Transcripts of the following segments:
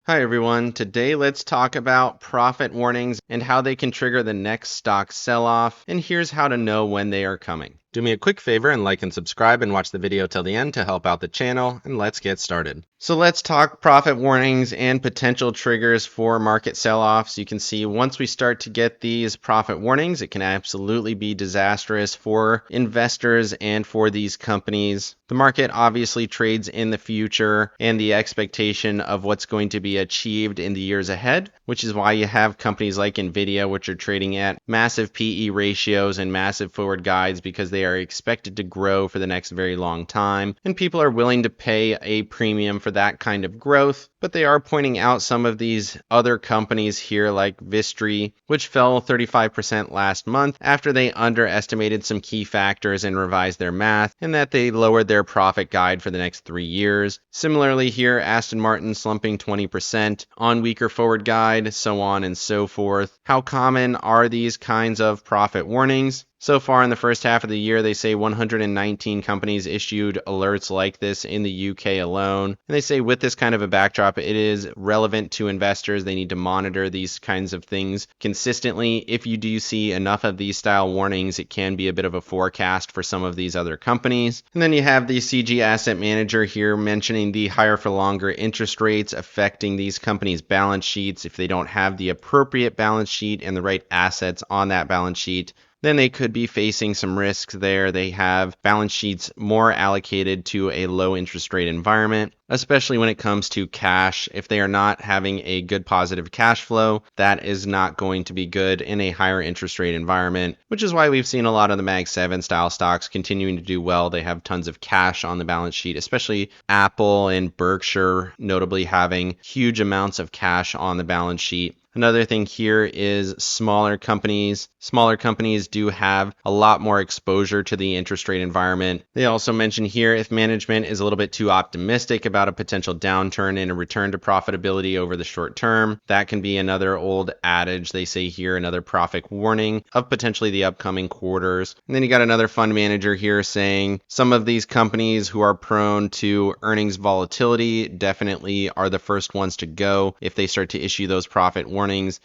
Hi everyone, today let's talk about profit warnings and how they can trigger the next stock sell-off, and here's how to know when they are coming. Do me a quick favor and like and subscribe and watch the video till the end to help out the channel, and let's get started. So let's talk profit warnings and potential triggers for market sell-offs. You can see once we start to get these profit warnings, it can absolutely be disastrous for investors and for these companies. The market obviously trades in the future and the expectation of what's going to be achieved in the years ahead, which is why you have companies like NVIDIA, which are trading at massive PE ratios and massive forward guides because they are expected to grow for the next very long time, and people are willing to pay a premium for that kind of growth. But they are pointing out some of these other companies here like Vistry, which fell 35% last month after they underestimated some key factors and revised their math, and that they lowered their profit guide for the next 3 years. Similarly here, Aston Martin slumping 20% on weaker forward guide, so on and so forth. How common are these kinds of profit warnings? So far in the first half of the year, they say 119 companies issued alerts like this in the UK alone. And they say with this kind of a backdrop, it is relevant to investors. They need to monitor these kinds of things consistently. If you do see enough of these style warnings, it can be a bit of a forecast for some of these other companies. And then you have the CG Asset Manager here mentioning the higher for longer interest rates affecting these companies' balance sheets. If they don't have the appropriate balance sheet and the right assets on that balance sheet, then they could be facing some risks there. They have balance sheets more allocated to a low interest rate environment, especially when it comes to cash. If they are not having a good positive cash flow, that is not going to be good in a higher interest rate environment, which is why we've seen a lot of the Mag 7 style stocks continuing to do well. They have tons of cash on the balance sheet, especially Apple and Berkshire, notably having huge amounts of cash on the balance sheet. Another thing here is smaller companies. Smaller companies do have a lot more exposure to the interest rate environment. They also mention here if management is a little bit too optimistic about a potential downturn and a return to profitability over the short term, that can be another old adage. They say here another profit warning of potentially the upcoming quarters. And then you got another fund manager here saying some of these companies who are prone to earnings volatility definitely are the first ones to go if they start to issue those profit warnings.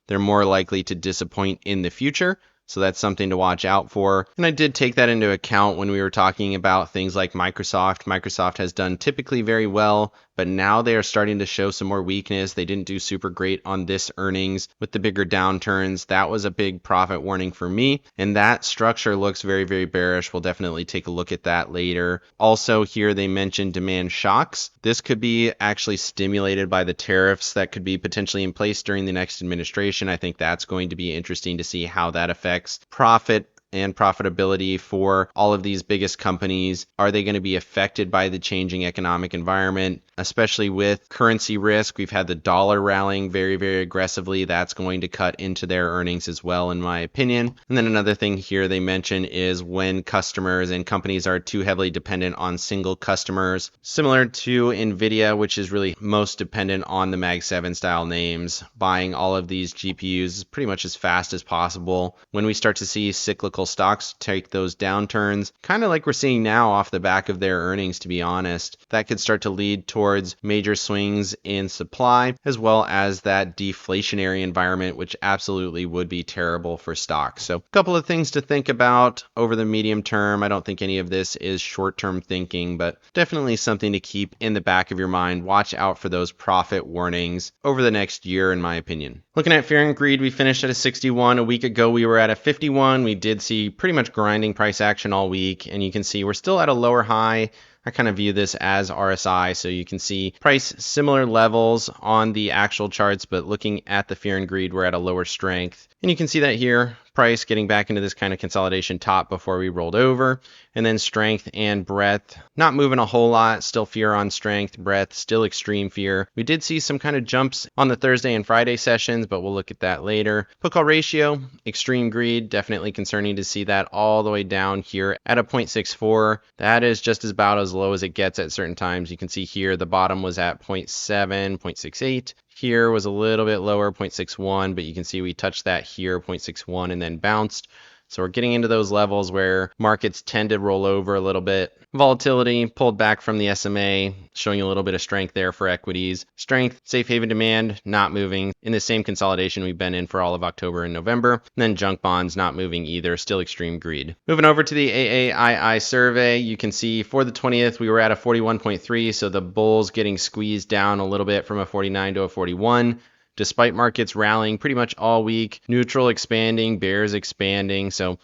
They're more likely to disappoint in the future. So that's something to watch out for. And I did take that into account when we were talking about things like Microsoft. Microsoft has done typically very well, but now they are starting to show some more weakness. They didn't do super great on this earnings with the bigger downturns. That was a big profit warning for me. And that structure looks very, very bearish. We'll definitely take a look at that later. Also here they mentioned demand shocks. This could be actually stimulated by the tariffs that could be potentially in place during the next administration. I think that's going to be interesting to see how that affects profit and profitability for all of these biggest companies. Are they going to be affected by the changing economic environment, especially with currency risk? We've had the dollar rallying very, very aggressively. That's going to cut into their earnings as well, in my opinion. And then another thing here they mention is when customers and companies are too heavily dependent on single customers, similar to NVIDIA, which is really most dependent on the Mag 7 style names, buying all of these GPUs pretty much as fast as possible. When we start to see cyclical stocks take those downturns, kind of like we're seeing now off the back of their earnings, to be honest, that could start to lead towards major swings in supply, as well as that deflationary environment, which absolutely would be terrible for stocks. So a couple of things to think about over the medium term. I don't think any of this is short-term thinking, but definitely something to keep in the back of your mind. Watch out for those profit warnings over the next year, in my opinion. Looking at fear and greed, we finished at a 61. A week ago, we were at a 51. We did see pretty much grinding price action all week, and you can see we're still at a lower high. I kind of view this as RSI, so you can see price similar levels on the actual charts, but looking at the fear and greed, we're at a lower strength. And you can see that here, price getting back into this kind of consolidation top before we rolled over, and then strength and breadth not moving a whole lot, still fear on strength, breadth still extreme fear. We did see some kind of jumps on the Thursday and Friday sessions, but we'll look at that later. Put call ratio, extreme greed, definitely concerning to see that all the way down here at a 0.64. That is just about as low as it gets at certain times. You can see here the bottom was at 0.7, 0.68. Here was a little bit lower, 0.61, but you can see we touched that here, 0.61, and then bounced. So we're getting into those levels where markets tend to roll over a little bit. Volatility pulled back from the SMA, showing a little bit of strength there for equities. Strength, safe haven demand, not moving in the same consolidation we've been in for all of October and November. And then junk bonds not moving either, still extreme greed. Moving over to the AAII survey, you can see for the 20th, we were at a 41.3, so the bulls getting squeezed down a little bit from a 49 to a 41. Despite markets rallying pretty much all week, neutral expanding, bears expanding. So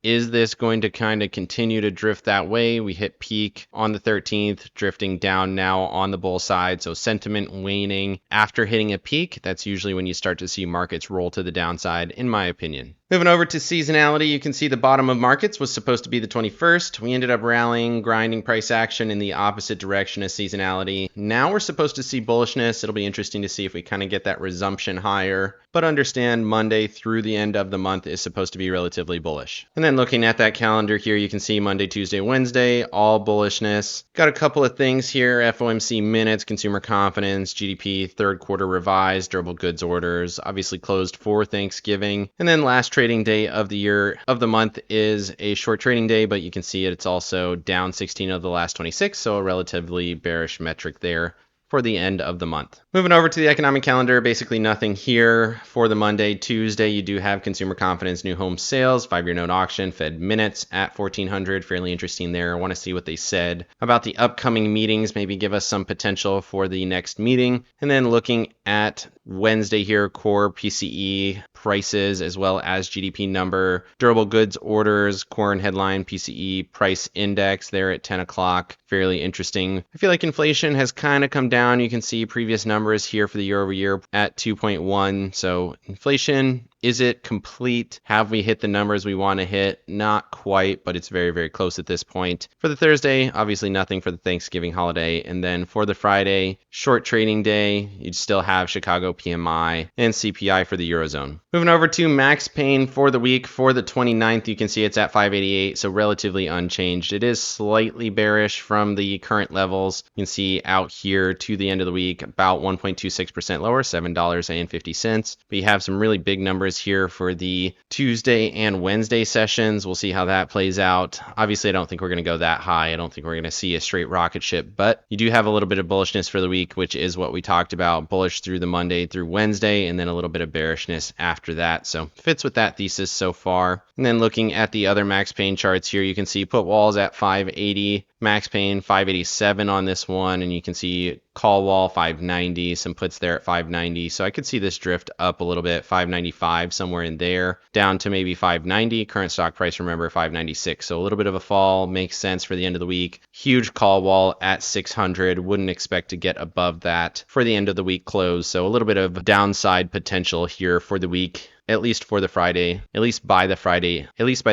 is this going to kind of continue to drift that way? We hit peak on the 13th, drifting down now on the bull side. So sentiment waning after hitting a peak. That's usually when you start to see markets roll to the downside, in my opinion. Moving over to seasonality, you can see the bottom of markets was supposed to be the 21st. We ended up rallying, grinding price action in the opposite direction of seasonality. Now we're supposed to see bullishness. It'll be interesting to see if we kind of get that resumption higher. But understand Monday through the end of the month is supposed to be relatively bullish. And then looking at that calendar here, you can see Monday, Tuesday, Wednesday, all bullishness. Got a couple of things here, FOMC minutes, consumer confidence, GDP, third quarter revised, durable goods orders, obviously closed for Thanksgiving. And then last trading day of the month is a short trading day, but you can see it's also down 16 of the last 26, so a relatively bearish metric there for the end of the month. Moving over to the economic calendar, basically nothing here for the Monday. Tuesday, you do have consumer confidence, new home sales, 5-year note auction, Fed minutes at 1400. Fairly interesting there. I want to see what they said about the upcoming meetings, maybe give us some potential for the next meeting. And then looking at Wednesday here, core PCE prices as well as GDP number, durable goods orders, core and headline PCE price index there at 10 o'clock. Fairly interesting. I feel like inflation has kind of come down. You can see previous numbers here for the year over year at 2.1. So inflation, is it complete? Have we hit the numbers we want to hit? Not quite, but it's very, very close at this point. For the Thursday, obviously nothing for the Thanksgiving holiday. And then for the Friday, short trading day, you'd still have Chicago PMI and CPI for the Eurozone. Moving over to max pain for the week. For the 29th, you can see it's at 588, so relatively unchanged. It is slightly bearish from the current levels. You can see out here to the end of the week, about 1.26% lower, $7.50. But you have some really big numbers here for the Tuesday and Wednesday sessions. We'll see how that plays out. Obviously, I don't think we're going to go that high. I don't think we're going to see a straight rocket ship, but you do have a little bit of bullishness for the week, which is what we talked about, bullish through the Monday through Wednesday, and then a little bit of bearishness after that. So fits with that thesis so far. And then looking at the other max pain charts here, you can see put walls at 580, max pain 587 on this one, and you can see call wall 590, some puts there at 590. So I could see this drift up a little bit, 595 somewhere in there, down to maybe 590. Current stock price, remember, 596. So a little bit of a fall makes sense for the end of the week. Huge call wall at 600. Wouldn't expect to get above that for the end of the week close. So a little bit of downside potential here for the week, at least for the Friday, at least by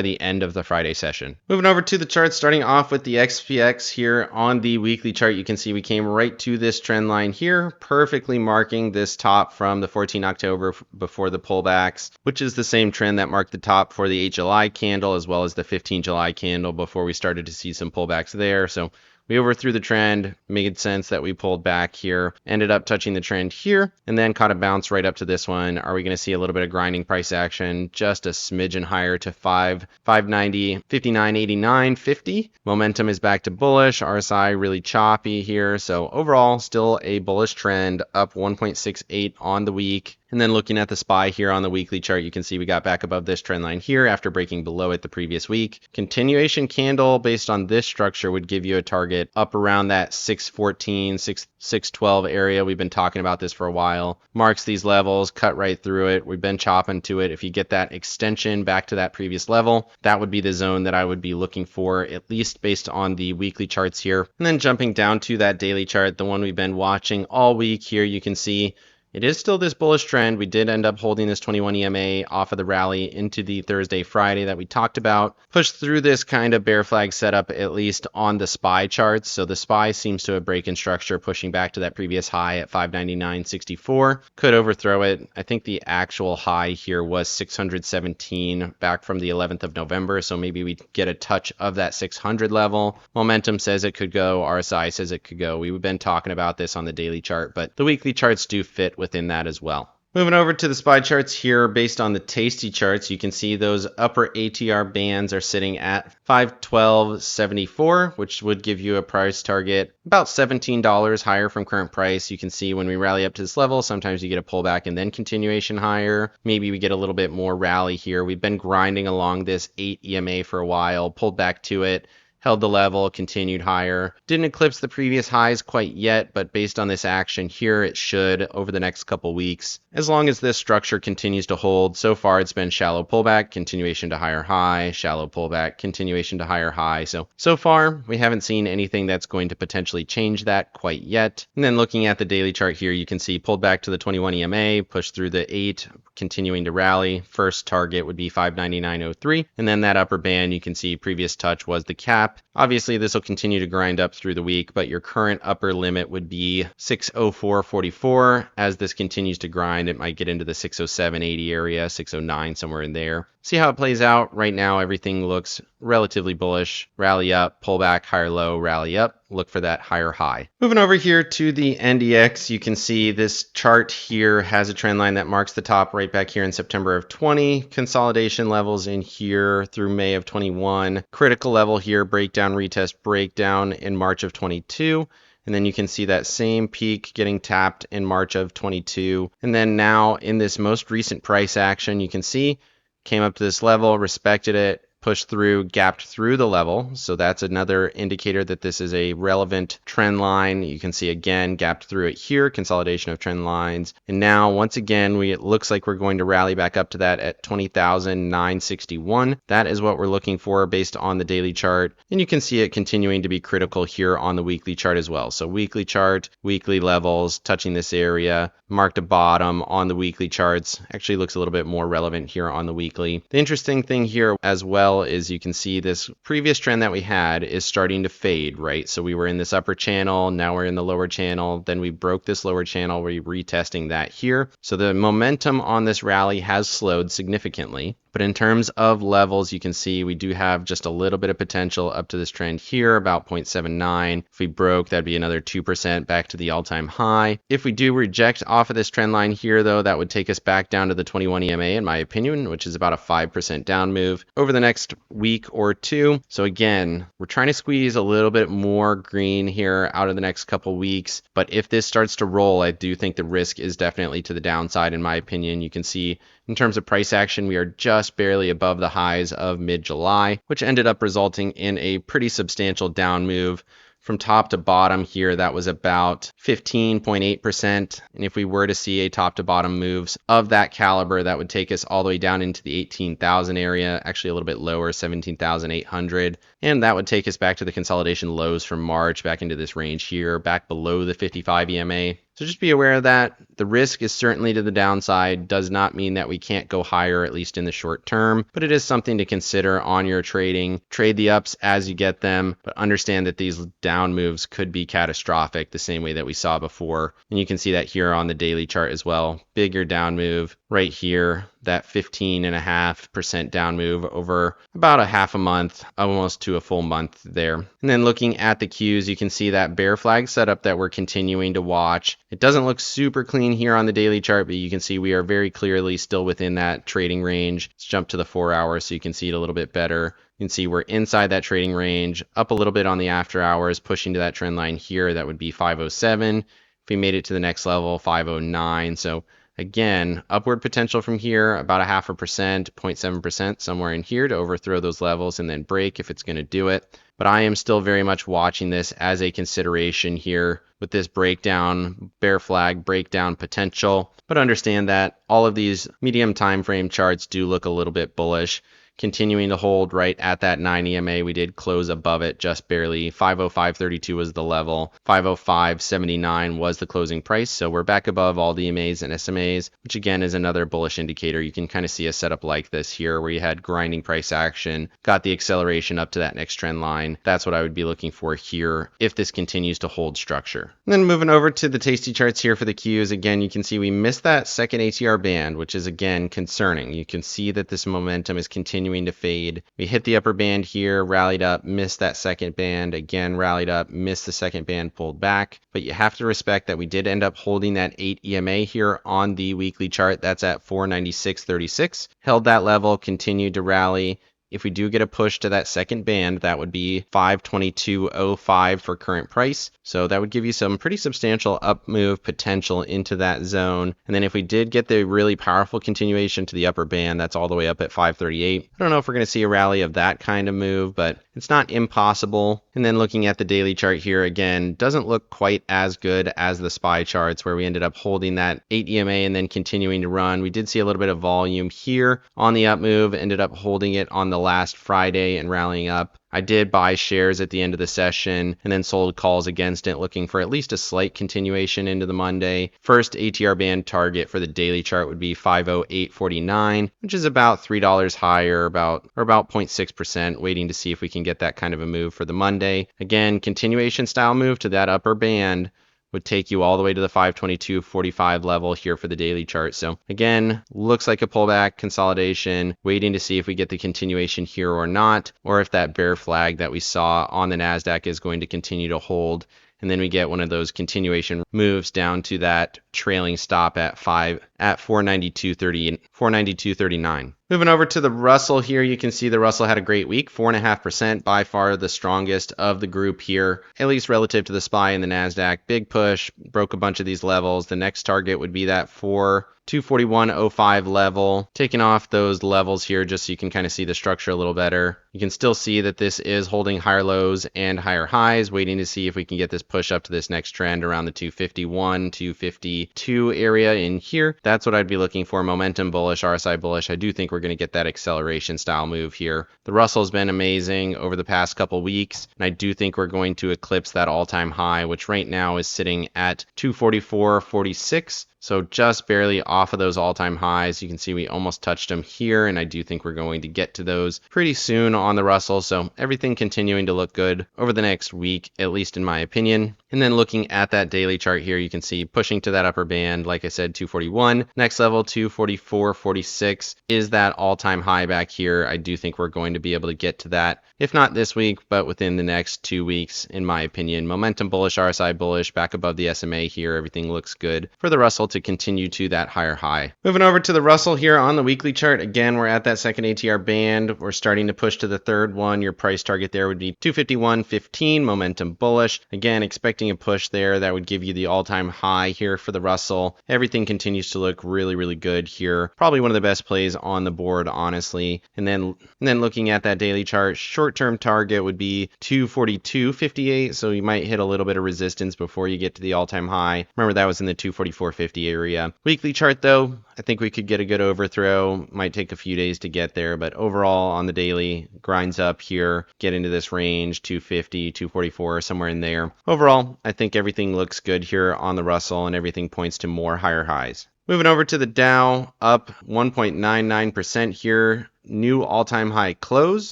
the end of the Friday session. Moving over to the charts, starting off with the XPX here on the weekly chart, you can see we came right to this trend line here, perfectly marking this top from the 14 October before the pullbacks, which is the same trend that marked the top for the 8 July candle as well as the 15 July candle before we started to see some pullbacks there. So we overthrew the trend, made sense that we pulled back here, ended up touching the trend here, and then caught a bounce right up to this one. Are we going to see a little bit of grinding price action, just a smidgen higher to 590, 59, 89, 50? Momentum is back to bullish, RSI really choppy here, so overall still a bullish trend, up 1.68 on the week. And then looking at the SPY here on the weekly chart, you can see we got back above this trend line here after breaking below it the previous week. Continuation candle based on this structure would give you a target up around that 614, 612 area. We've been talking about this for a while. Marks these levels, cut right through it. We've been chopping to it. If you get that extension back to that previous level, that would be the zone that I would be looking for, at least based on the weekly charts here. And then jumping down to that daily chart, the one we've been watching all week here, you can see it is still this bullish trend. We did end up holding this 21 EMA off of the rally into the Thursday, Friday that we talked about. Pushed through this kind of bear flag setup, at least on the SPY charts. So the SPY seems to have broken structure, pushing back to that previous high at 599.64. Could overthrow it. I think the actual high here was 617 back from the 11th of November. So maybe we get a touch of that 600 level. Momentum says it could go. RSI says it could go. We've been talking about this on the daily chart, but the weekly charts do fit within that as well. Moving over to the SPY charts here, based on the Tasty charts, you can see those upper ATR bands are sitting at 512.74, which would give you a price target about $17 higher from current price. You can see when we rally up to this level, sometimes you get a pullback and then continuation higher. Maybe we get a little bit more rally here. We've been grinding along this 8 EMA for a while, pulled back to it, held the level, continued higher. Didn't eclipse the previous highs quite yet, but based on this action here, it should over the next couple weeks. As long as this structure continues to hold, so far it's been shallow pullback, continuation to higher high, shallow pullback, continuation to higher high. So far, we haven't seen anything that's going to potentially change that quite yet. And then looking at the daily chart here, you can see pulled back to the 21 EMA, pushed through the 8, continuing to rally. First target would be 599.03, and then that upper band, you can see previous touch was the cap. Obviously, this will continue to grind up through the week, but your current upper limit would be 604.44. As this continues to grind, it might get into the 607.80 area, 609, somewhere in there. See how it plays out. Right now, everything looks relatively bullish. Rally up, pull back, higher low, rally up. Look for that higher high. Moving over here to the NDX, you can see this chart here has a trend line that marks the top right back here in September of 20. Consolidation levels in here through May of 21. Critical level here, breakdown, retest, breakdown in March of 22. And then you can see that same peak getting tapped in March of 22. And then now in this most recent price action, you can see came up to this level, respected it, pushed through, gapped through the level. So that's another indicator that this is a relevant trend line. You can see again, gapped through it here, consolidation of trend lines. And now once again, it looks like we're going to rally back up to that at 20,961. That is what we're looking for based on the daily chart. And you can see it continuing to be critical here on the weekly chart as well. So weekly chart, weekly levels, touching this area, marked a bottom on the weekly charts. Actually looks a little bit more relevant here on the weekly. The interesting thing here as well is you can see this previous trend that we had is starting to fade, right? So we were in this upper channel, now we're in the lower channel, then we broke this lower channel, we're retesting that here. So the momentum on this rally has slowed significantly. But in terms of levels, you can see we do have just a little bit of potential up to this trend here, about 0.79. If we broke, that'd be another 2% back to the all-time high. If we do reject off of this trend line here, though, that would take us back down to the 21 EMA, in my opinion, which is about a 5% down move over the next week or two. So again, we're trying to squeeze a little bit more green here out of the next couple weeks. But if this starts to roll, I do think the risk is definitely to the downside, in my opinion. You can see in terms of price action, we are just barely above the highs of mid-July, which ended up resulting in a pretty substantial down move. From top to bottom here, that was about 15.8%. And if we were to see a top to bottom moves of that caliber, that would take us all the way down into the 18,000 area, actually a little bit lower, 17,800. And that would take us back to the consolidation lows from March, back into this range here, back below the 55 EMA. So just be aware of that. The risk is certainly to the downside. Does not mean that we can't go higher, at least in the short term, but it is something to consider on your trading. Trade the ups as you get them, but understand that these down moves could be catastrophic the same way that we saw before. And you can see that here on the daily chart as well. Bigger down move right here, that 15.5% down move over about a half a month, almost to a full month there. And then looking at the Qs, you can see that bear flag setup that we're continuing to watch. It doesn't look super clean here on the daily chart, but you can see we are very clearly still within that trading range. Let's jump to the 4 hours so you can see it a little bit better. You can see we're inside that trading range, up a little bit on the after hours, pushing to that trend line here. That would be 507. If we made it to the next level, 509. So again, upward potential from here, about a 0.5%, 0.7%, somewhere in here to overthrow those levels and then break if it's going to do it. But I am still very much watching this as a consideration here with this breakdown, bear flag, breakdown potential. But understand that all of these medium time frame charts do look a little bit bullish. Continuing to hold right at that 9 EMA. We did close above it just barely. 505.32 was the level. 505.79 was the closing price. So we're back above all the EMAs and SMAs, which again is another bullish indicator. You can kind of see a setup like this here where you had grinding price action, got the acceleration up to that next trend line. That's what I would be looking for here if this continues to hold structure. And then moving over to the Tasty charts here for the Qs, again, you can see we missed that second ATR band, which is again concerning. You can see that this momentum is continuing continuing to fade. We hit the upper band here, rallied up, missed that second band, again rallied up, missed the second band, pulled back. But you have to respect that we did end up holding that 8 EMA here on the weekly chart. That's at 496.36. Held that level, continued to rally. If we do get a push to that second band, that would be 522.05 for current price. So that would give you some pretty substantial up move potential into that zone. And then if we did get the really powerful continuation to the upper band, that's all the way up at 538. I don't know if we're going to see a rally of that kind of move, but it's not impossible. And then looking at the daily chart here again, doesn't look quite as good as the SPY charts where we ended up holding that 8 EMA and then continuing to run. We did see a little bit of volume here on the up move, ended up holding it on the last Friday and rallying up. I did buy shares at the end of the session and then sold calls against it, looking for at least a slight continuation into the Monday. First ATR band target for the daily chart would be 508.49, which is about $3 higher, about 0.6%, waiting to see if we can get that kind of a move for the Monday. Again, continuation style move to that upper band would take you all the way to the 522.45 level here for the daily chart. So again, looks like a pullback consolidation, waiting to see if we get the continuation here or not, or if that bear flag that we saw on the NASDAQ is going to continue to hold. And then we get one of those continuation moves down to that trailing stop at 492.30, 492.39. Moving over to the Russell here, you can see the Russell had a great week, 4.5%, by far the strongest of the group here, at least relative to the SPY and the NASDAQ. Big push, broke a bunch of these levels. The next target would be that 241.05 level. Taking off those levels here just so you can kind of see the structure a little better. You can still see that this is holding higher lows and higher highs, waiting to see if we can get this push up to this next trend around the 251, 252 area in here. That's what I'd be looking for. Momentum bullish, RSI bullish. I do think we're going to get that acceleration style move here. The Russell's been amazing over the past couple weeks, and I do think we're going to eclipse that all-time high, which right now is sitting at 244.46. So just barely off of those all-time highs. You can see we almost touched them here, and I do think we're going to get to those pretty soon on the Russell. So everything continuing to look good over the next week, at least in my opinion. And then looking at that daily chart here, you can see pushing to that upper band, like I said, 241. Next level, 244.46 is that all-time high back here. I do think we're going to be able to get to that, if not this week, but within the next 2 weeks, in my opinion. Momentum bullish, RSI bullish, back above the SMA here. Everything looks good for the Russell to continue to that higher high. Moving over to the Russell here on the weekly chart. Again, we're at that second ATR band. We're starting to push to the third one. Your price target there would be 251.15, momentum bullish. Again, expecting a push there. That would give you the all-time high here for the Russell. Everything continues to look really, really good here. Probably one of the best plays on the board, honestly. And then looking at that daily chart, short-term target would be 242.58. So you might hit a little bit of resistance before you get to the all-time high. Remember, that was in the 244.50 area. Weekly chart though, I think we could get a good overthrow. Might take a few days to get there, but overall on the daily, grinds up here, get into this range, 250, 244, somewhere in there. Overall, I think everything looks good here on the Russell, and everything points to more higher highs. Moving over to the Dow, up 1.99% here. New all-time high close,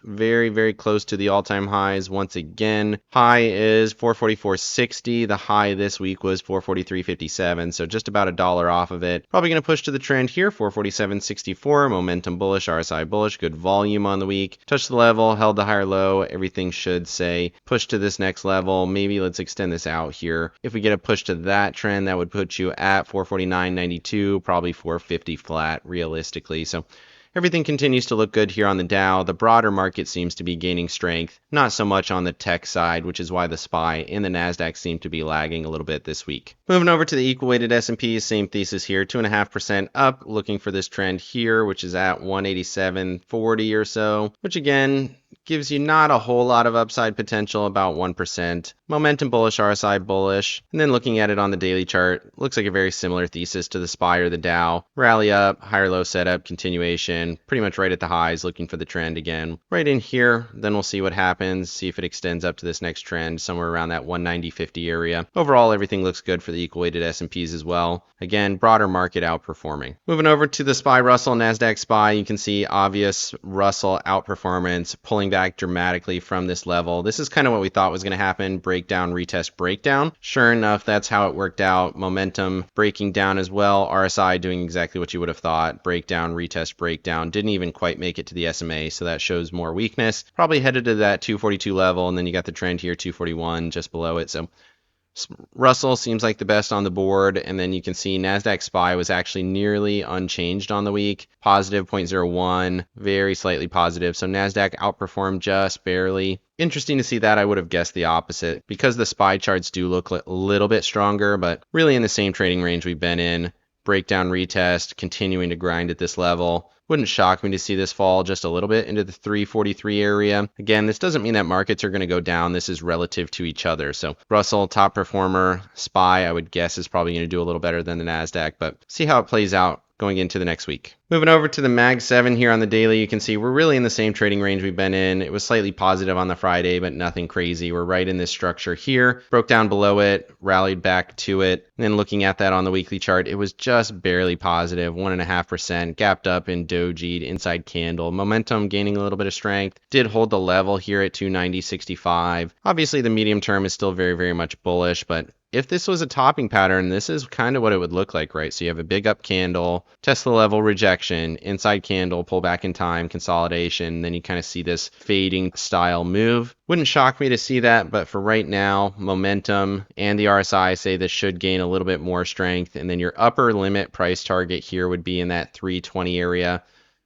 very, very close to the all-time highs once again. High is 444.60. The high this week was 443.57, so just about $1 off of it. Probably going to push to the trend here, 447.64. Momentum bullish, RSI bullish, good volume on the week. Touched the level, held the higher low. Everything should say push to this next level. Maybe let's extend this out here. If we get a push to that trend, that would put you at 449.92, probably 450 flat realistically. So everything continues to look good here on the Dow. The broader market seems to be gaining strength, not so much on the tech side, which is why the SPY and the NASDAQ seem to be lagging a little bit this week. Moving over to the equal weighted S&P, same thesis here, 2.5% up, looking for this trend here, which is at 187.40 or so, which again gives you not a whole lot of upside potential, about 1%. Momentum bullish, RSI bullish. And then looking at it on the daily chart, looks like a very similar thesis to the SPY or the Dow. Rally up, higher low setup, continuation, pretty much right at the highs, looking for the trend again. Right in here, then we'll see what happens, see if it extends up to this next trend, somewhere around that 190.50 area. Overall, everything looks good for the equal weighted S&Ps as well. Again, broader market outperforming. Moving over to the SPY Russell, NASDAQ SPY, you can see obvious Russell outperformance, pulling back dramatically from this level. This is kind of what we thought was going to happen. Breakdown, retest, breakdown. Sure enough, that's how it worked out. Momentum breaking down as well. RSI doing exactly what you would have thought. Breakdown, retest, breakdown. Didn't even quite make it to the SMA, so that shows more weakness. Probably headed to that 242 level, and then you got the trend here, 241 just below it. So Russell seems like the best on the board, and then you can see NASDAQ SPY was actually nearly unchanged on the week, positive 0.01, very slightly positive, so NASDAQ outperformed just barely. Interesting to see that. I would have guessed the opposite because the SPY charts do look a little bit stronger, but really in the same trading range we've been in. Breakdown, retest, continuing to grind at this level. Wouldn't shock me to see this fall just a little bit into the 343 area. Again, this doesn't mean that markets are going to go down. This is relative to each other. So Russell, top performer. SPY, I would guess, is probably going to do a little better than the NASDAQ, but see how it plays out going into the next week. Moving over to the Mag 7 here on the daily, you can see we're really in the same trading range we've been in. It was slightly positive on the Friday, but nothing crazy. We're right in this structure here. Broke down below it, rallied back to it. And then looking at that on the weekly chart, it was just barely positive, 1.5%, gapped up in dojied, inside candle. Momentum gaining a little bit of strength. Did hold the level here at 290.65. Obviously, the medium term is still very, very much bullish, but if this was a topping pattern, this is kind of what it would look like, right? So you have a big up candle, test the level, rejection, inside candle, pull back in time, consolidation, then you kind of see this fading style move. Wouldn't shock me to see that, but for right now, momentum and the RSI say this should gain a little bit more strength, and then your upper limit price target here would be in that 320 area,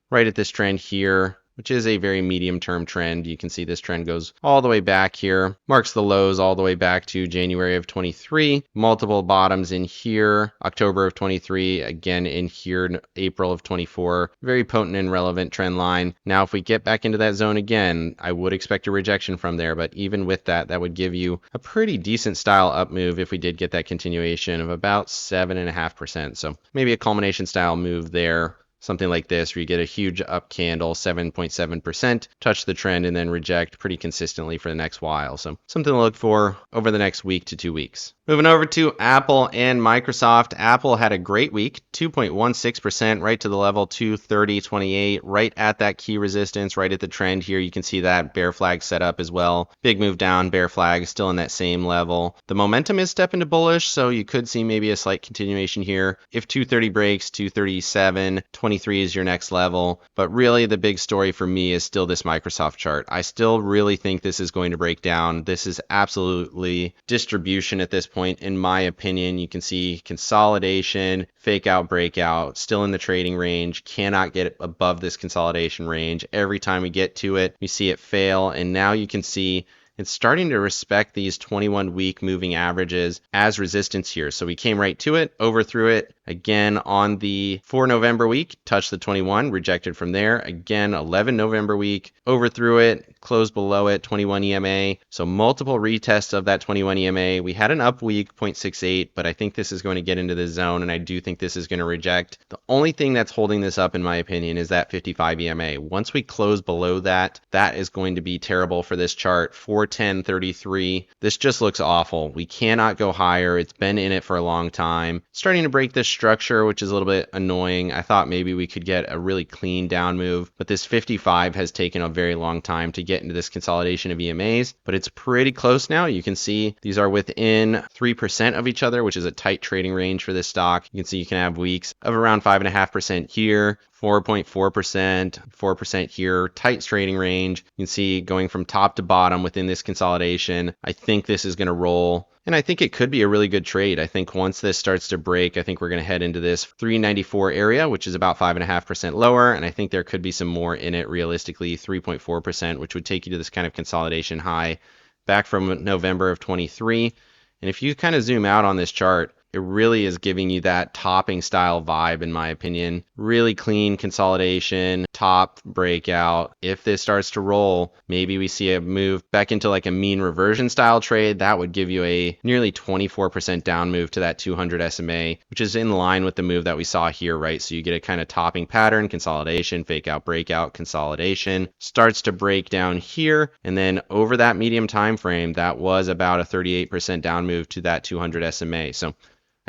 right at this trend here, which is a very medium-term trend. You can see this trend goes all the way back here, marks the lows all the way back to January of 23, multiple bottoms in here, October of 23, again in here, in April of 24, very potent and relevant trend line. Now, if we get back into that zone again, I would expect a rejection from there, but even with that, that would give you a pretty decent style up move if we did get that continuation of about 7.5%. So maybe a culmination style move there. Something like this where you get a huge up candle, 7.7%, touch the trend, and then reject pretty consistently for the next while. So something to look for over the next week to 2 weeks. Moving over to Apple and Microsoft. Apple had a great week, 2.16%, right to the level 230.28, right at that key resistance, right at the trend here. You can see that bear flag set up as well. Big move down, bear flag still in that same level. The momentum is stepping to bullish, so you could see maybe a slight continuation here. If 230 breaks, 237, 23 is your next level. But really the big story for me is still this Microsoft chart. I still really think this is going to break down. This is absolutely distribution at this point. In my opinion, you can see consolidation, fake out, breakout, still in the trading range, cannot get above this consolidation range. Every time we get to it, we see it fail, and now you can see it's starting to respect these 21-week moving averages as resistance here. So we came right to it, overthrew it. Again, on the 4 November week, touched the 21, rejected from there. Again, 11 November week, overthrew it, closed below it, 21 EMA. So multiple retests of that 21 EMA. We had an up week, 0.68, but I think this is going to get into the zone, and I do think this is going to reject. The only thing that's holding this up, in my opinion, is that 55 EMA. Once we close below that, that is going to be terrible for this chart. 410.33. This just looks awful. We cannot go higher. It's been in it for a long time. Starting to break this structure, which is a little bit annoying. I thought maybe we could get a really clean down move, but this 55 has taken a very long time to get into this consolidation of EMAs, but it's pretty close now. You can see these are within 3% of each other, which is a tight trading range for this stock. You can see you can have weeks of around 5.5% here, 4.4%, 4% here, tight trading range. You can see going from top to bottom within this consolidation. I think this is going to roll, and I think it could be a really good trade. I think once this starts to break, I think we're going to head into this 394 area, which is about 5.5% lower, and I think there could be some more in it realistically, 3.4%, which would take you to this kind of consolidation high back from November of 23. And if you kind of zoom out on this chart, it really is giving you that topping style vibe, in my opinion. Really clean consolidation, top breakout. If this starts to roll, maybe we see a move back into like a mean reversion style trade. That would give you a nearly 24% down move to that 200 SMA, which is in line with the move that we saw here, right? So you get a kind of topping pattern, consolidation, fake out, breakout, consolidation, starts to break down here. And then over that medium time frame, that was about a 38% down move to that 200 SMA. So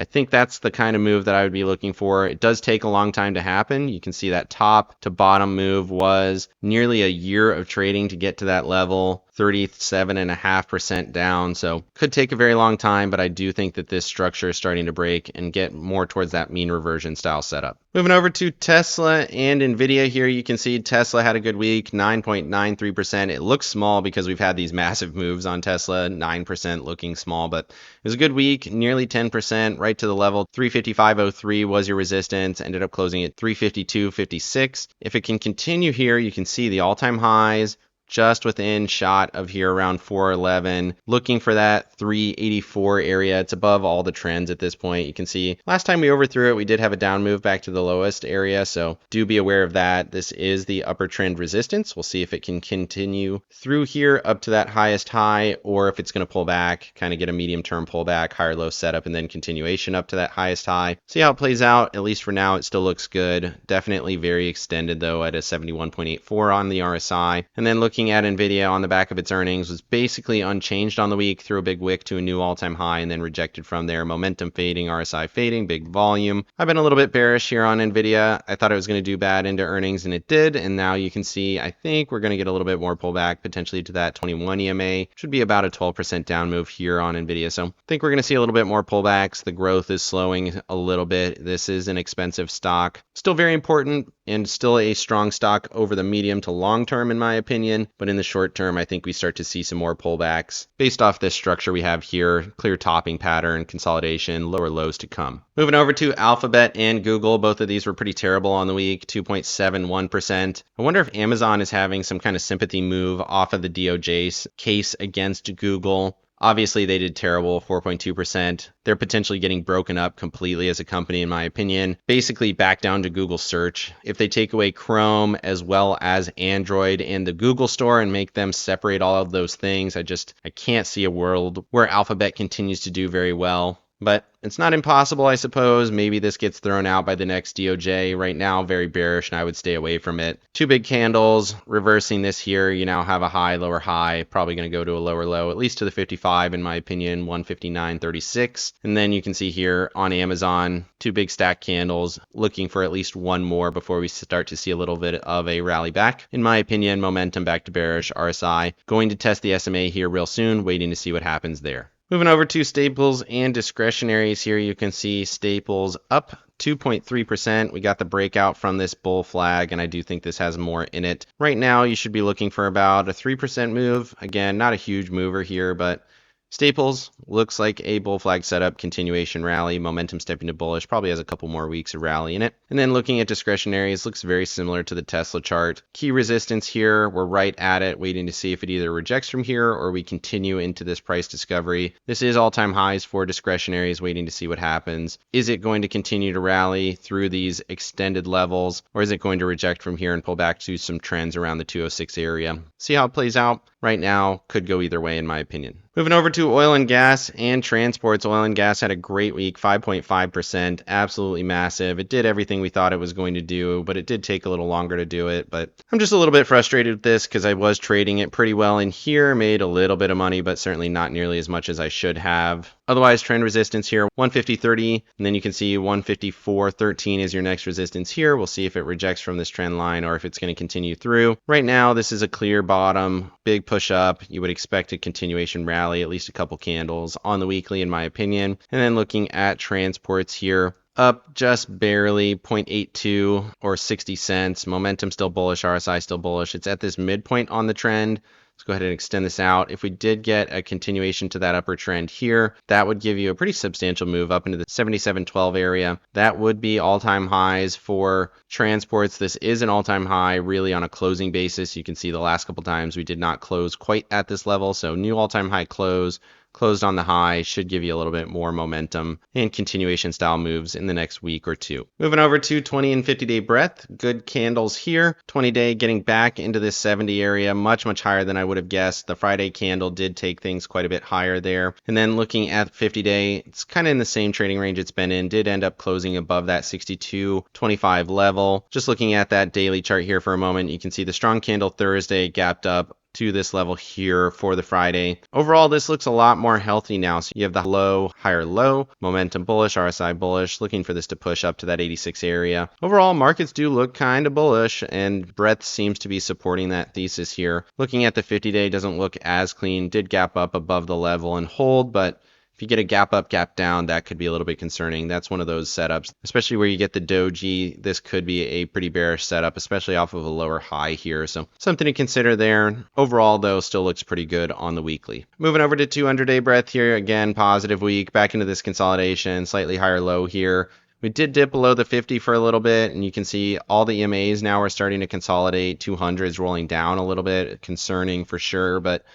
I think that's the kind of move that I would be looking for. It does take a long time to happen. You can see that top to bottom move was nearly a year of trading to get to that level, 37.5% down. So could take a very long time, but I do think that this structure is starting to break and get more towards that mean reversion style setup. Moving over to Tesla and NVIDIA here, you can see Tesla had a good week, 9.93%. It looks small because we've had these massive moves on Tesla, 9% looking small, but it was a good week, nearly 10%, right to the level. 355.03 was your resistance, ended up closing at 352.56. If it can continue here, you can see the all-time highs, just within shot of here around 411, looking for that 384 area. It's above all the trends at this point. You can see last time we overthrew it, we did have a down move back to the lowest area, so do be aware of that. This is the upper trend resistance. We'll see if it can continue through here up to that highest high, or if it's going to pull back, kind of get a medium term pullback, higher low setup, and then continuation up to that highest high. See how it plays out. At least for now, it still looks good. Definitely very extended though at a 71.84 on the RSI. And then looking at NVIDIA on the back of its earnings, was basically unchanged on the week, threw a big wick to a new all-time high and then rejected from there. Momentum fading, RSI fading, big volume. I've been a little bit bearish here on NVIDIA. I thought it was going to do bad into earnings, and it did. And now you can see, I think we're going to get a little bit more pullback, potentially to that 21 EMA. Should be about a 12% down move here on NVIDIA. So I think we're going to see a little bit more pullbacks. The growth is slowing a little bit. This is an expensive stock. Still very important and still a strong stock over the medium to long term, in my opinion. But in the short term, I think we start to see some more pullbacks based off this structure we have here. Clear topping pattern, consolidation, lower lows to come. Moving over to Alphabet and Google. Both of these were pretty terrible on the week, 2.71%. I wonder if Amazon is having some kind of sympathy move off of the DOJ's case against Google. Obviously, they did terrible, 4.2%. They're potentially getting broken up completely as a company, in my opinion. Basically back down to Google search. If they take away Chrome as well as Android and the Google store and make them separate all of those things, I can't see a world where Alphabet continues to do very well. But it's not impossible, I suppose. Maybe this gets thrown out by the next DOJ. Right now, very bearish, and I would stay away from it. Two big candles, reversing this here. You now have a high, lower high, probably going to go to a lower low, at least to the 55, in my opinion, 159.36. And then you can see here on Amazon, two big stack candles, looking for at least one more before we start to see a little bit of a rally back. In my opinion, momentum back to bearish, RSI. Going to test the SMA here real soon, waiting to see what happens there. Moving over to staples and discretionaries here, you can see staples up 2.3%. We got the breakout from this bull flag, and I do think this has more in it. Right now, you should be looking for about a 3% move. Again, not a huge mover here, but staples looks like a bull flag setup, continuation rally, momentum stepping to bullish, probably has a couple more weeks of rally in it. And then looking at discretionaries, looks very similar to the Tesla chart. Key resistance here, we're right at it, waiting to see if it either rejects from here or we continue into this price discovery. This is all-time highs for discretionaries, waiting to see what happens. Is it going to continue to rally through these extended levels, or is it going to reject from here and pull back to some trends around the 206 area? See how it plays out. Right now, could go either way, in my opinion. Moving over to oil and gas and transports. Oil and gas had a great week, 5.5%, absolutely massive. It did everything we thought it was going to do, but it did take a little longer to do it. But I'm just a little bit frustrated with this because I was trading it pretty well in here, made a little bit of money, but certainly not nearly as much as I should have. Otherwise, trend resistance here, 150.30, and then you can see 154.13 is your next resistance here. We'll see if it rejects from this trend line or if it's going to continue through. Right now, this is a clear bottom, big push up. You would expect a continuation rally, at least a couple candles on the weekly, in my opinion. And then looking at transports here, up just barely 0.82 or 60 cents. Momentum still bullish, RSI still bullish. It's at this midpoint on the trend. Let's go ahead and extend this out. If we did get a continuation to that upper trend here, that would give you a pretty substantial move up into the 77.12 area. That would be all-time highs for transports. This is an all-time high really on a closing basis. You can see the last couple times we did not close quite at this level. So new all-time high close. Closed on the high, should give you a little bit more momentum and continuation style moves in the next week or two. Moving over to 20 and 50 day breadth, good candles here. 20 day getting back into this 70 area, much higher than I would have guessed. The Friday candle did take things quite a bit higher there. And then looking at 50 day, it's kind of in the same trading range it's been in, did end up closing above that 62.25 level. Just looking at that daily chart here for a moment, you can see the strong candle Thursday gapped up to this level here for the Friday. Overall, this looks a lot more healthy now. So you have the low, higher low, momentum bullish, RSI bullish, looking for this to push up to that 86 area. Overall, markets do look kind of bullish, and breadth seems to be supporting that thesis here. Looking at the 50-day doesn't look as clean, did gap up above the level and hold, but if you get a gap up, gap down, that could be a little bit concerning. That's one of those setups, especially where you get the doji. This could be a pretty bearish setup, especially off of a lower high here. So something to consider there. Overall, though, still looks pretty good on the weekly. Moving over to 200-day breadth here. Again, positive week. Back into this consolidation, slightly higher low here. We did dip below the 50 for a little bit, and you can see all the EMAs now are starting to consolidate. 200s rolling down a little bit, concerning for sure, but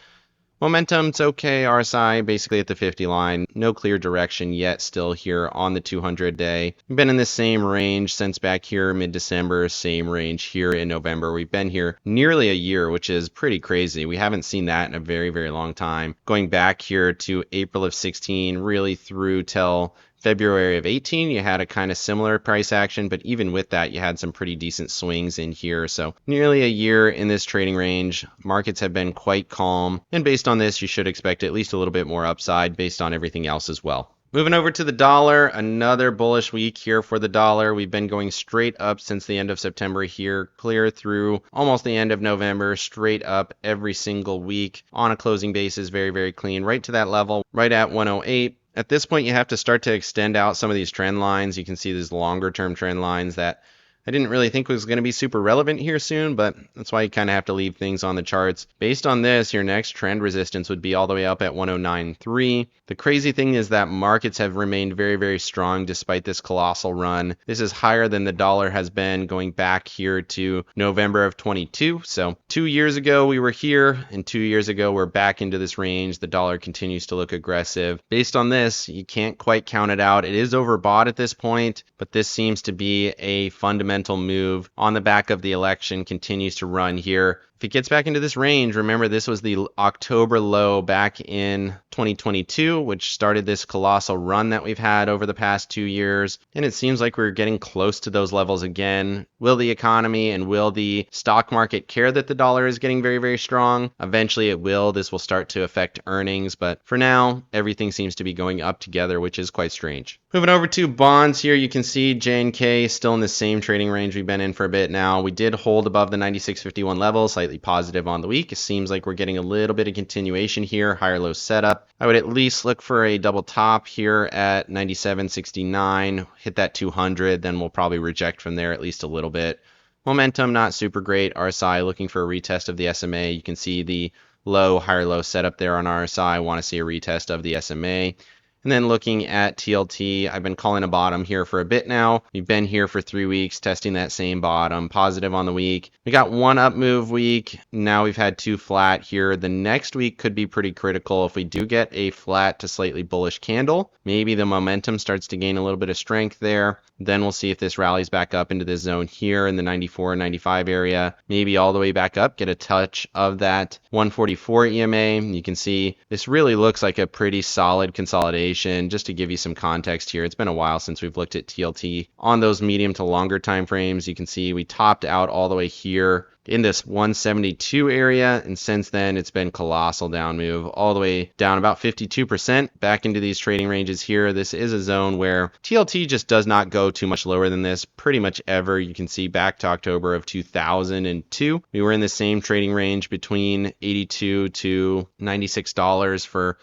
momentum, it's okay. RSI basically at the 50 line. No clear direction yet still here on the 200-day. We've been in the same range since back here mid-December, same range here in November. We've been here nearly a year, which is pretty crazy. We haven't seen that in a very, very long time. Going back here to April of 16, really through till February of 18, you had a kind of similar price action, but even with that, you had some pretty decent swings in here. So nearly a year in this trading range. Markets have been quite calm, and based on this, you should expect at least a little bit more upside based on everything else as well. Moving over to the dollar, another bullish week here for the dollar. We've been going straight up since the end of September here, clear through almost the end of November, straight up every single week on a closing basis, very, very clean, right to that level, right at 108. At this point, you have to start to extend out some of these trend lines. You can see these longer term trend lines that I didn't really think was going to be super relevant here soon, but that's why you kind of have to leave things on the charts. Based on this, your next trend resistance would be all the way up at 109.3. The crazy thing is that markets have remained very, very strong despite this colossal run. This is higher than the dollar has been going back here to November of 22. So 2 years ago we were here, and 2 years ago we're back into this range. The dollar continues to look aggressive. Based on this, you can't quite count it out. It is overbought at this point, but this seems to be a fundamental move on the back of the election, continues to run here. If it gets back into this range, remember this was the October low back in 2022, which started this colossal run that we've had over the past 2 years. And it seems like we're getting close to those levels again. Will the economy and will the stock market care that the dollar is getting very, very strong? Eventually it will. This will start to affect earnings. But for now, everything seems to be going up together, which is quite strange. Moving over to bonds here, you can see J&K still in the same trading range we've been in for a bit now. We did hold above the 96.51 level, slightly positive on the week. It seems like we're getting a little bit of continuation here, higher low setup. I would at least look for a double top here at 97.69, hit that 200, then we'll probably reject from there at least a little bit. Momentum not super great. RSI looking for a retest of the SMA. You can see the low, higher low setup there on RSI. I want to see a retest of the SMA. And then looking at TLT, I've been calling a bottom here for a bit now. We've been here for 3 weeks, testing that same bottom, positive on the week. We got one up move week. Now we've had 2 flat here. The next week could be pretty critical. If we do get a flat to slightly bullish candle, maybe the momentum starts to gain a little bit of strength there. Then we'll see if this rallies back up into this zone here in the 94, 95 area, maybe all the way back up, get a touch of that 144 EMA. You can see this really looks like a pretty solid consolidation. Just to give you some context here, it's been a while since we've looked at TLT on those medium to longer time frames. You can see we topped out all the way here in this 172 area, and since then it's been colossal down move all the way down about 52% back into these trading ranges here. This is a zone where TLT just does not go too much lower than this pretty much ever. You can see back to October of 2002 we were in the same trading range between $82 to $96 for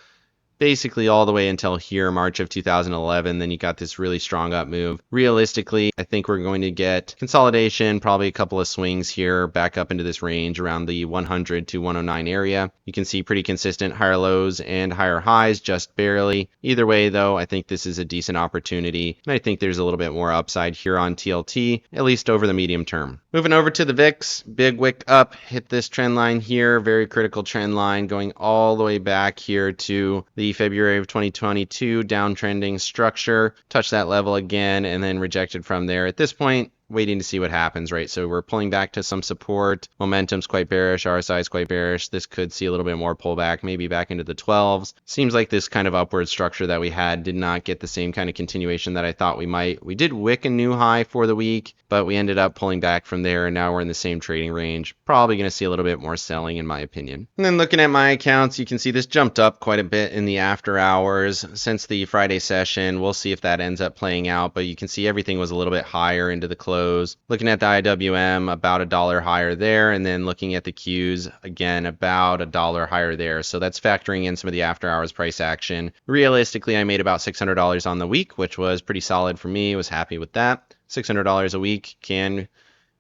basically all the way until here, March of 2011. Then you got this really strong up move. Realistically, I think we're going to get consolidation, probably a couple of swings here, back up into this range around the 100 to 109 area. You can see pretty consistent higher lows and higher highs, just barely. Either way, though, I think this is a decent opportunity, and I think there's a little bit more upside here on TLT, at least over the medium term. Moving over to the VIX, big wick up, hit this trend line here, very critical trend line, going all the way back here to the February of 2022 downtrending structure, touched that level again and then rejected from there. At this point, waiting to see what happens, right? So we're pulling back to some support. Momentum's quite bearish. RSI is quite bearish. This could see a little bit more pullback, maybe back into the 12s. Seems like this kind of upward structure that we had did not get the same kind of continuation that I thought we might. We did wick a new high for the week, but we ended up pulling back from there, and now we're in the same trading range. Probably going to see a little bit more selling in my opinion. And then looking at my accounts, you can see this jumped up quite a bit in the after hours since the Friday session. We'll see if that ends up playing out, but you can see everything was a little bit higher into the close. Looking at the IWM, about $1 higher there, and then looking at the Qs, again, about $1 higher there. So that's factoring in some of the after hours price action. Realistically, I made about $600 on the week, which was pretty solid for me. I was happy with that. $600 a week can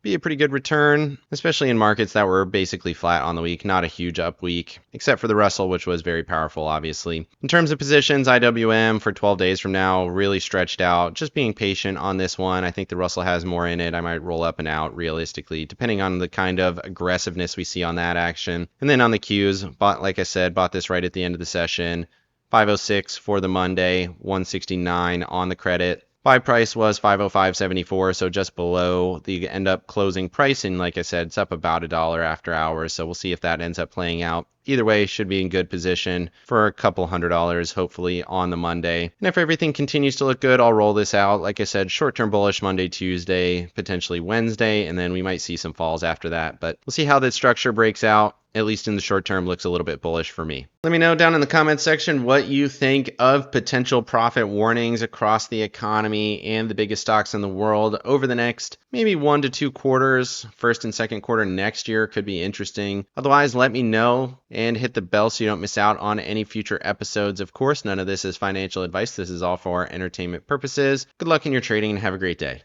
be a pretty good return, especially in markets that were basically flat on the week, not a huge up week, except for the Russell, which was very powerful, obviously. In terms of positions, IWM for 12 days from now, really stretched out, just being patient on this one. I think the Russell has more in it. I might roll up and out realistically, depending on the kind of aggressiveness we see on that action. And then on the Qs, like I said, bought this right at the end of the session. 506 for the Monday, 169 on the credit. Buy price was 505.74, so just below the end up closing price. And like I said, it's up about $1 after hours. So we'll see if that ends up playing out. Either way, should be in good position for a couple $100, hopefully on the Monday. And if everything continues to look good, I'll roll this out. Like I said, short-term bullish Monday, Tuesday, potentially Wednesday, and then we might see some falls after that. But we'll see how this structure breaks out. At least in the short term, looks a little bit bullish for me. Let me know down in the comments section what you think of potential profit warnings across the economy and the biggest stocks in the world over the next maybe 1 to 2 quarters. First and second quarter next year could be interesting. Otherwise, let me know and hit the bell so you don't miss out on any future episodes. Of course, none of this is financial advice. This is all for entertainment purposes. Good luck in your trading and have a great day.